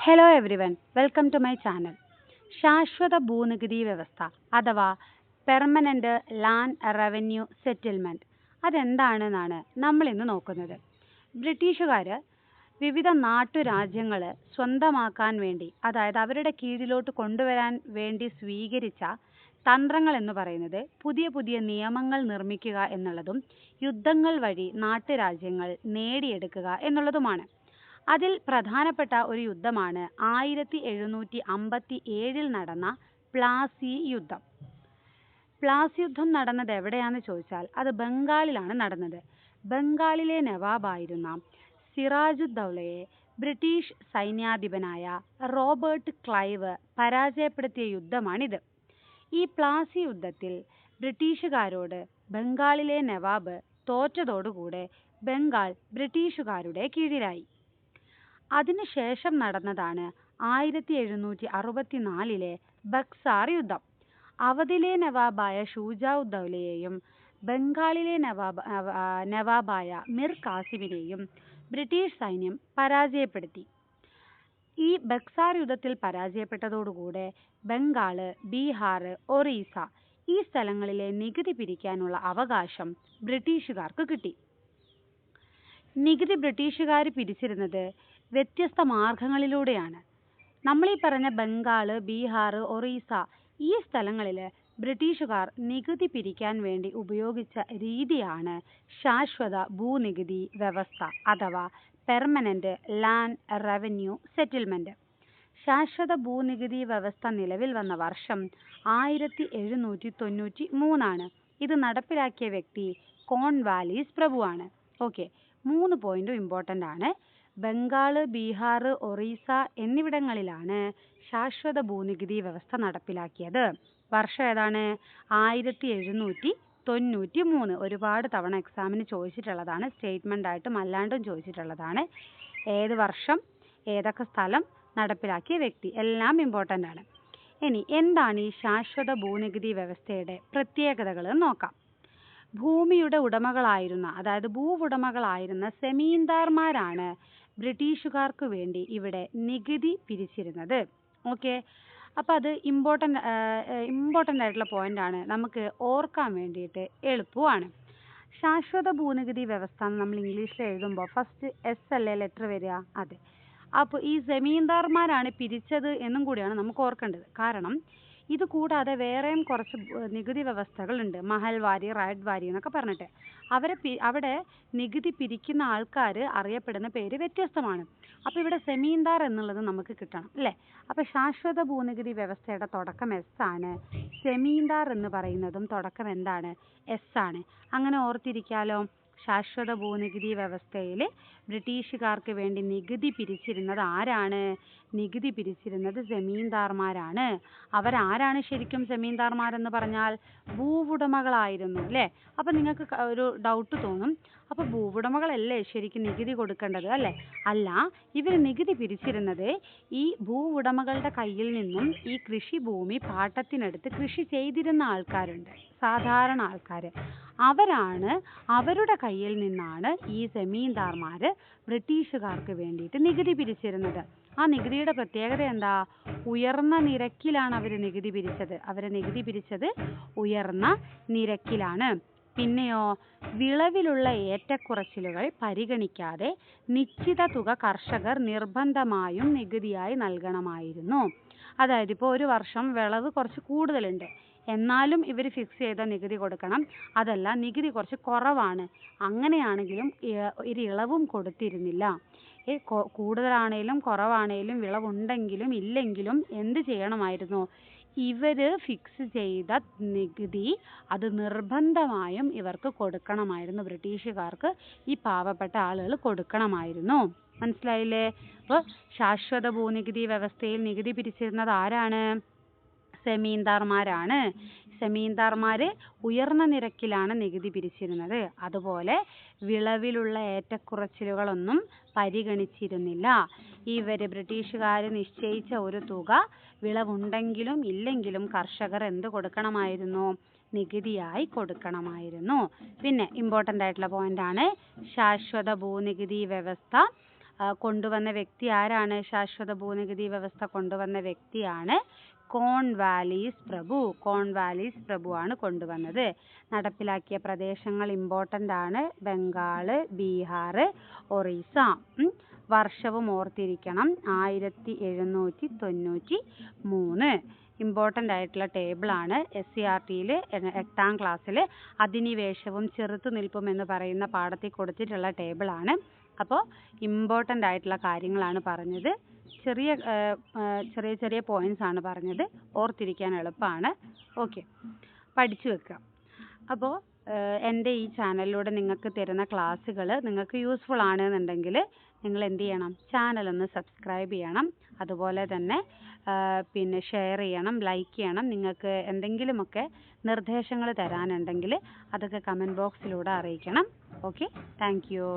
Hello everyone, welcome to my channel. ശാശ്വത ഭൂനികുതി വ്യവസ്ഥ അഥവാ പെർമനൻ്റ് ലാൻഡ് റവന്യൂ സെറ്റിൽമെൻറ്റ് അതെന്താണെന്നാണ് നമ്മൾ ഇന്ന് നോക്കുന്നത്. ബ്രിട്ടീഷുകാർ വിവിധ നാട്ടുരാജ്യങ്ങൾ സ്വന്തമാക്കാൻ വേണ്ടി, അതായത് അവരുടെ കീഴിലോട്ട് കൊണ്ടുവരാൻ വേണ്ടി സ്വീകരിച്ച തന്ത്രങ്ങൾ എന്ന് പറയുന്നത് പുതിയ പുതിയ നിയമങ്ങൾ നിർമ്മിക്കുക എന്നുള്ളതും യുദ്ധങ്ങൾ വഴി നാട്ടുരാജ്യങ്ങൾ നേടിയെടുക്കുക എന്നുള്ളതുമാണ്. അതിൽ പ്രധാനപ്പെട്ട ഒരു യുദ്ധമാണ് 1757 നടന്ന പ്ലാസി യുദ്ധം. പ്ലാസി യുദ്ധം നടന്നത് എവിടെയാണെന്ന് ചോദിച്ചാൽ അത് ബംഗാളിലാണ് നടന്നത്. ബംഗാളിലെ നവാബായിരുന്ന സിറാജുദ്ദൗലയെ ബ്രിട്ടീഷ് സൈന്യാധിപനായ റോബർട്ട് ക്ലൈവ് പരാജയപ്പെടുത്തിയ യുദ്ധമാണിത്. ഈ പ്ലാസി യുദ്ധത്തിൽ ബ്രിട്ടീഷുകാരോട് ബംഗാളിലെ നവാബ് തോറ്റതോടുകൂടെ ബംഗാൾ ബ്രിട്ടീഷുകാരുടെ കീഴിലായി. അതിനുശേഷം നടന്നതാണ് 1764 ബക്സാർ യുദ്ധം. അവധിലെ നവാബായ ഷുജാഉദ്ദൗലയെയും ബംഗാളിലെ നവാബായ മിർ കാസിമിനെയും ബ്രിട്ടീഷ് സൈന്യം പരാജയപ്പെടുത്തി. ഈ ബക്സാർ യുദ്ധത്തിൽ പരാജയപ്പെട്ടതോടുകൂടെ ബംഗാള്, ബീഹാർ, ഒറീസ ഈ സ്ഥലങ്ങളിലെ നികുതി പിരിക്കാനുള്ള അവകാശം ബ്രിട്ടീഷുകാർക്ക് കിട്ടി. നികുതി ബ്രിട്ടീഷുകാർ പിരിച്ചിരുന്നത് വ്യത്യസ്ത മാർഗങ്ങളിലൂടെയാണ്. നമ്മളീ പറഞ്ഞ ബംഗാള്, ബീഹാർ, ഒറീസ ഈ സ്ഥലങ്ങളിൽ ബ്രിട്ടീഷുകാർ നികുതി പിരിക്കാൻ വേണ്ടി ഉപയോഗിച്ച രീതിയാണ് ശാശ്വത ഭൂനികുതി വ്യവസ്ഥ അഥവാ പെർമനൻ്റ് ലാൻഡ് റവന്യൂ സെറ്റിൽമെൻറ്റ്. ശാശ്വത ഭൂനികുതി വ്യവസ്ഥ നിലവിൽ വന്ന വർഷം 1793 ഇത് നടപ്പിലാക്കിയ വ്യക്തി കോൺവാലീസ് പ്രഭുവാണ്. ഓക്കെ, 3 പോയിന്റും ഇമ്പോർട്ടൻ്റ് ആണ്. ബംഗാള്, ബീഹാർ, ഒറീസ എന്നിവിടങ്ങളിലാണ് ശാശ്വത ഭൂനികുതി വ്യവസ്ഥ നടപ്പിലാക്കിയത്. വർഷം ഏതാണ്? 1793. ഒരുപാട് തവണ എക്സാമിന് ചോദിച്ചിട്ടുള്ളതാണ്, സ്റ്റേറ്റ്മെൻ്റ് ആയിട്ടും അല്ലാണ്ടും ചോദിച്ചിട്ടുള്ളതാണ്. ഏത് വർഷം, ഏതൊക്കെ സ്ഥലം, നടപ്പിലാക്കിയ വ്യക്തി എല്ലാം ഇമ്പോർട്ടൻ്റ് ആണ്. ഇനി എന്താണ് ഈ ശാശ്വത ഭൂനികുതി വ്യവസ്ഥയുടെ പ്രത്യേകതകൾ നോക്കാം. ഭൂമിയുടെ ഉടമകളായിരുന്ന, അതായത് ഭൂവുടമകളായിരുന്ന സെമീന്ദാർമാരാണ് ബ്രിട്ടീഷുകാർക്ക് വേണ്ടി ഇവിടെ നികുതി പിരിച്ചിരുന്നത്. ഓക്കെ, അപ്പോൾ അത് ഇമ്പോർട്ടൻ്റ് ആയിട്ടുള്ള പോയിൻ്റാണ്, നമുക്ക് ഓർക്കാൻ വേണ്ടിയിട്ട് എളുപ്പമാണ്. ശാശ്വത ഭൂനികുതി വ്യവസ്ഥ നമ്മൾ ഇംഗ്ലീഷിൽ എഴുതുമ്പോൾ ഫസ്റ്റ് എസ് അല്ലേ ലെറ്റർ വരിക? അതെ. അപ്പോൾ ഈ സെമീന്ദാർമാരാണ് പിരിച്ചത് എന്നും കൂടിയാണ് നമുക്ക് ഓർക്കേണ്ടത്. കാരണം ഇത് കൂടാതെ വേറെയും കുറച്ച് നികുതി വ്യവസ്ഥകളുണ്ട്, മഹൽവാരി, റൈഡ്വാരി എന്നൊക്കെ പറഞ്ഞിട്ട്. അവിടെ നികുതി പിരിക്കുന്ന ആൾക്കാർ അറിയപ്പെടുന്ന പേര് വ്യത്യസ്തമാണ്. അപ്പോൾ ഇവിടെ സെമീന്ദാർ എന്നുള്ളത് നമുക്ക് കിട്ടണം അല്ലേ? അപ്പോൾ ശാശ്വത ഭൂനികുതി വ്യവസ്ഥയുടെ തുടക്കം എസ് ആണ്. സെമീന്ദാർ എന്ന് പറയുന്നതും തുടക്കം എന്താണ്? എസ് ആണ്. അങ്ങനെ ഓർത്തിരിക്കാലോ. ശാശ്വത ഭൂനികുതി വ്യവസ്ഥയിൽ ബ്രിട്ടീഷുകാർക്ക് വേണ്ടി നികുതി പിരിച്ചിരുന്നത് ആരാണ്? നികുതി പിരിച്ചിരുന്നത് സെമീന്ദാർമാരാണ്. അവരാരാണ് ശരിക്കും സെമീന്ദാർമാരെന്ന് പറഞ്ഞാൽ? ഭൂവുടമകളായിരുന്നു അല്ലേ? അപ്പം നിങ്ങൾക്ക് ഒരു ഡൗട്ട് തോന്നും, അപ്പോൾ ഭൂവുടമകളല്ലേ ശരിക്കും നികുതി കൊടുക്കേണ്ടത് അല്ലേ? അല്ല, ഇവർ നികുതി പിരിച്ചിരുന്നത് ഈ ഭൂവുടമകളുടെ കയ്യിൽ നിന്നും ഈ കൃഷിഭൂമി പാട്ടത്തിനെടുത്ത് കൃഷി ചെയ്തിരുന്ന ആൾക്കാരുണ്ട്, സാധാരണ ആൾക്കാർ. അവരുടെ കയ്യിൽ നിന്നാണ് ഈ സെമീന്ദാർമാർ ബ്രിട്ടീഷുകാർക്ക് വേണ്ടിയിട്ട് നികുതി പിരിച്ചിരുന്നത്. ആ നികുതിയുടെ പ്രത്യേകത എന്താ? ഉയർന്ന നിരക്കിലാണ് അവർ നികുതി പിരിച്ചത്. നികുതി പിരിച്ചത് ഉയർന്ന നിരക്കിലാണ്. പിന്നെയോ വിളവിലുള്ള ഏറ്റക്കുറച്ചിലുകൾ പരിഗണിക്കാതെ നിശ്ചിത തുക കർഷകർ നിർബന്ധമായും നികുതിയായി നൽകണമായിരുന്നു. അതായത് ഇപ്പോൾ ഒരു വർഷം വിളവ് കുറച്ച് കൂടുതലുണ്ട്, എന്നാലും ഇവർ ഫിക്സ് ചെയ്ത നികുതി കൊടുക്കണം. അതല്ല, നികുതി കുറച്ച് കുറവാണ്, അങ്ങനെയാണെങ്കിലും ഒരു ഇളവും കൊടുത്തിരുന്നില്ല. കൂടുതലാണേലും കുറവാണേലും വിളവുണ്ടെങ്കിലും ഇല്ലെങ്കിലും എന്ത് ചെയ്യണമായിരുന്നു? ഇവർ ഫിക്സ് ചെയ്ത നികുതി അത് നിർബന്ധമായും ഇവർക്ക് കൊടുക്കണമായിരുന്നു. ബ്രിട്ടീഷുകാർക്ക് ഈ പാവപ്പെട്ട ആളുകൾ കൊടുക്കണമായിരുന്നു. മനസ്സിലായില്ലേ? അപ്പോൾ ശാശ്വത ഭൂനികുതി വ്യവസ്ഥയിൽ നികുതി പിരിച്ചിരുന്നത് ആരാണ്? സെമീന്ദാർമാരാണ്. സെമീന്ദാർമാർ ഉയർന്ന നിരക്കിലാണ് നികുതി പിരിച്ചിരുന്നത്. അതുപോലെ വിളവിലുള്ള ഏറ്റക്കുറച്ചിലുകളൊന്നും പരിഗണിച്ചിരുന്നില്ല. ബ്രിട്ടീഷുകാർ നിശ്ചയിച്ച ഒരു തുക വിളവുണ്ടെങ്കിലും ഇല്ലെങ്കിലും കർഷകർ എന്ത് കൊടുക്കണമായിരുന്നു? നികുതിയായി കൊടുക്കണമായിരുന്നു. പിന്നെ ഇമ്പോർട്ടൻ്റ് ആയിട്ടുള്ള പോയിൻ്റാണ് ശാശ്വത ഭൂനികുതി വ്യവസ്ഥ കൊണ്ടുവന്ന വ്യക്തി ആരാണ്? ശാശ്വത ഭൂനികുതി വ്യവസ്ഥ കൊണ്ടുവന്ന വ്യക്തിയാണ് കോൺവാലീസ് പ്രഭു. കോൺവാലീസ് പ്രഭു ആണ് കൊണ്ടുവന്നത്. നടപ്പിലാക്കിയ പ്രദേശങ്ങൾ ഇമ്പോർട്ടൻ്റ് ആണ്. ബംഗാൾ, ബീഹാർ, ഒറീസ. വർഷവും ഓർത്തിരിക്കണം, 1793. ഇമ്പോർട്ടൻ്റ് ആയിട്ടുള്ള ടേബിളാണ്. SCERT-യിൽ 8ാം ക്ലാസ്സിൽ അധിനിവേശവും ചെറുത്തുനിൽപ്പും എന്ന് പറയുന്ന പാഠത്തിൽ കൊടുത്തിട്ടുള്ള ടേബിളാണ്. അപ്പോൾ ഇമ്പോർട്ടൻ്റ് ആയിട്ടുള്ള കാര്യങ്ങളാണ് പറഞ്ഞത്. ചെറിയ ചെറിയ പോയിന്റ്സ് ആണ് പറഞ്ഞത്. ഓർത്തിരിക്കാൻ എളുപ്പമാണ്. ഓക്കെ, പഠിച്ചു വെക്കുക. അപ്പോൾ എൻ്റെ ഈ ചാനലിലൂടെ നിങ്ങൾക്ക് തരുന്ന ക്ലാസ്സുകൾ നിങ്ങൾക്ക് യൂസ്ഫുൾ ആണെന്നുണ്ടെങ്കിൽ നിങ്ങൾ എന്ത് ചെയ്യണം? ചാനലൊന്ന് സബ്സ്ക്രൈബ് ചെയ്യണം. അതുപോലെ തന്നെ പിന്നെ ഷെയർ ചെയ്യണം, ലൈക്ക് ചെയ്യണം. നിങ്ങൾക്ക് എന്തെങ്കിലുമൊക്കെ നിർദ്ദേശങ്ങൾ തരാനുണ്ടെങ്കിൽ അതൊക്കെ കമൻറ്റ് ബോക്സിലൂടെ അറിയിക്കണം. Okay, thank you.